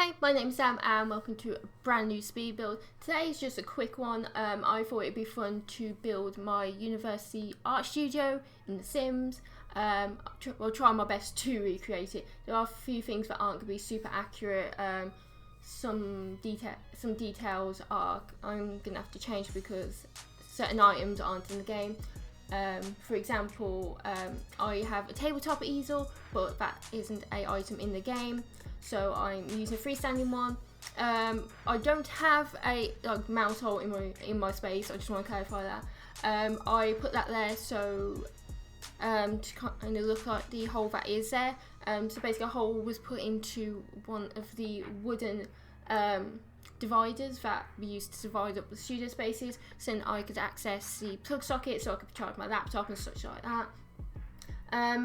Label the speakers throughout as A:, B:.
A: Hey, my name's Sam and welcome to a brand new speed build. Today is just a quick one. I thought it'd be fun to build my university art studio in The Sims. I'll try my best to recreate it. There are a few things that aren't going to be super accurate. Some details I'm going to have to change because certain items aren't in the game. For example, I have a tabletop easel, but that isn't an item in the game. So I'm using a freestanding one. I don't have a mouse hole in my space. I just want to clarify that. I put that there so to kind of look like the hole that is there. So basically, a hole was put into one of the wooden dividers that we used to divide up the studio spaces, so then I could access the plug socket, so I could charge my laptop and such like that.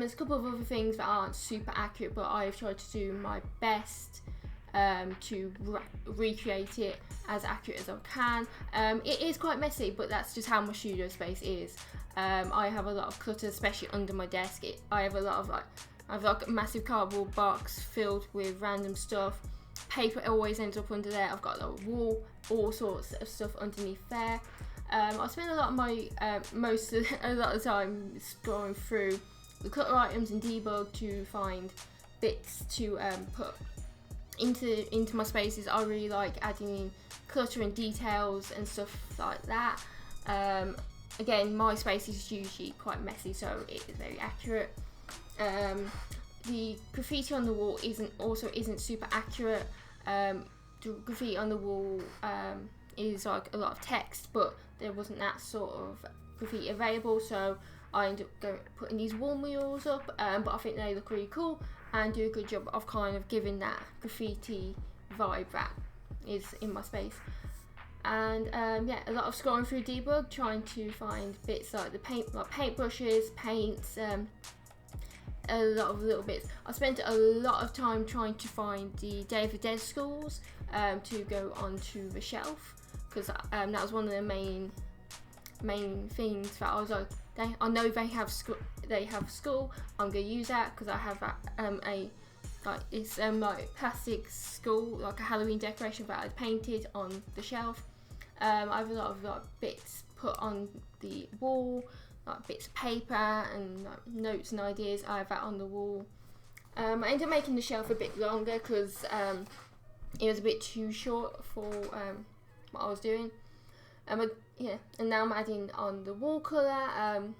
A: There's a couple of other things that aren't super accurate, but I've tried to do my best to recreate it as accurate as I can. It is quite messy, but that's just how my studio space is. I have a lot of clutter, especially under my desk. I have a massive cardboard box filled with random stuff. Paper always ends up under there. I've got a wall, all sorts of stuff underneath there. I spend a lot of my a lot of time scrolling through the clutter items in debug to find bits to put into my spaces. I really like adding in clutter and details and stuff like that. Again, my space is usually quite messy, so it is very accurate. The graffiti on the wall isn't super accurate. The graffiti on the wall is like a lot of text, but there wasn't that sort of graffiti available, so I ended up putting these wall murals up, but I think they look really cool and do a good job of kind of giving that graffiti vibe that is in my space. And yeah, a lot of scrolling through debug, trying to find bits like the paintbrushes, paints, a lot of little bits. I spent a lot of time trying to find the Day of the Dead skulls to go onto the shelf, because that was one of the main things that I was like, I know they have skull. I'm gonna use that because I have like plastic skull, like a Halloween decoration that I painted on the shelf. I have a lot of bits put on the wall, like bits of paper and like notes and ideas. I have that on the wall. I ended up making the shelf a bit longer because it was a bit too short for what I was doing. Yeah, and now I'm adding on the wall colour.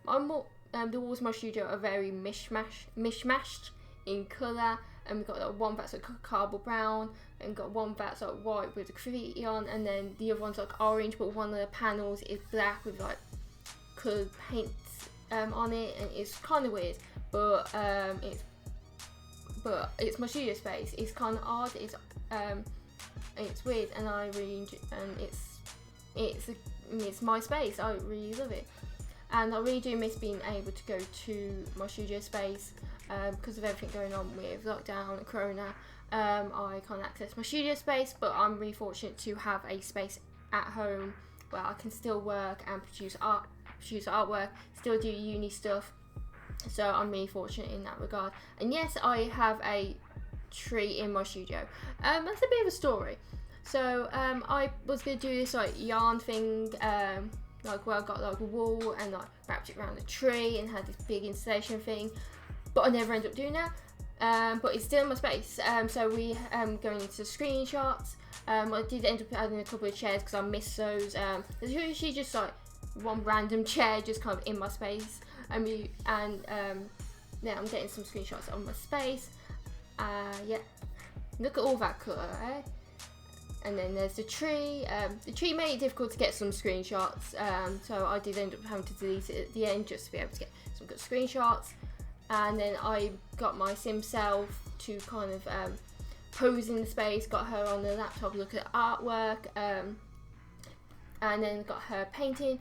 A: The walls of my studio are very mishmashed in colour, and we've got like one that's like cardboard brown, and we've got one that's like white with the graffiti on, and then the other one's like orange, but one of the panels is black with like coloured paints on it, and it's kind of weird, but it's my studio space. It's kind of odd. It's weird, and I really enjoy, and it's my space. I really love it, and I really do miss being able to go to my studio space because of everything going on with lockdown and corona. I can't access my studio space, but I'm really fortunate to have a space at home where I can still work and produce artwork, still do uni stuff. So I'm really fortunate in that regard. And yes, I have a tree in my studio. That's a bit of a story. So I was gonna do this like yarn thing, like where I got like a wool and like wrapped it around the tree and had this big installation thing, but I never ended up doing that. But it's still in my space. So we going into screenshots. I did end up adding a couple of chairs because I missed those. There's usually just like one random chair just kind of in my space. Yeah, I'm getting some screenshots of my space. Yeah, look at all that colour, eh? And then there's the tree. The tree made it difficult to get some screenshots, so I did end up having to delete it at the end just to be able to get some good screenshots. And then I got my sim self to kind of pose in the space, got her on the laptop, look at artwork, and then got her painting.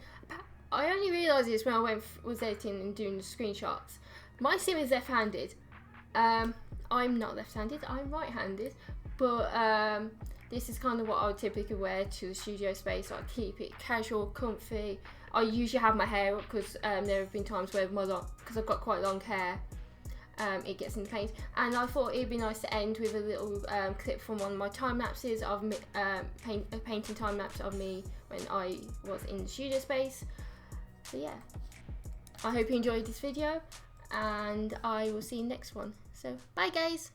A: I only realised this when I was editing and doing the screenshots. My sim is left-handed. I'm not left-handed, I'm right-handed, but this is kind of what I would typically wear to the studio space. I keep it casual, comfy. I usually have my hair up because there have been times where because I've got quite long hair, it gets in the paint. And I thought it'd be nice to end with a little clip from one of my time lapses of me, painting time lapse of me when I was in the studio space. So yeah, I hope you enjoyed this video, and I will see you next one. So bye guys.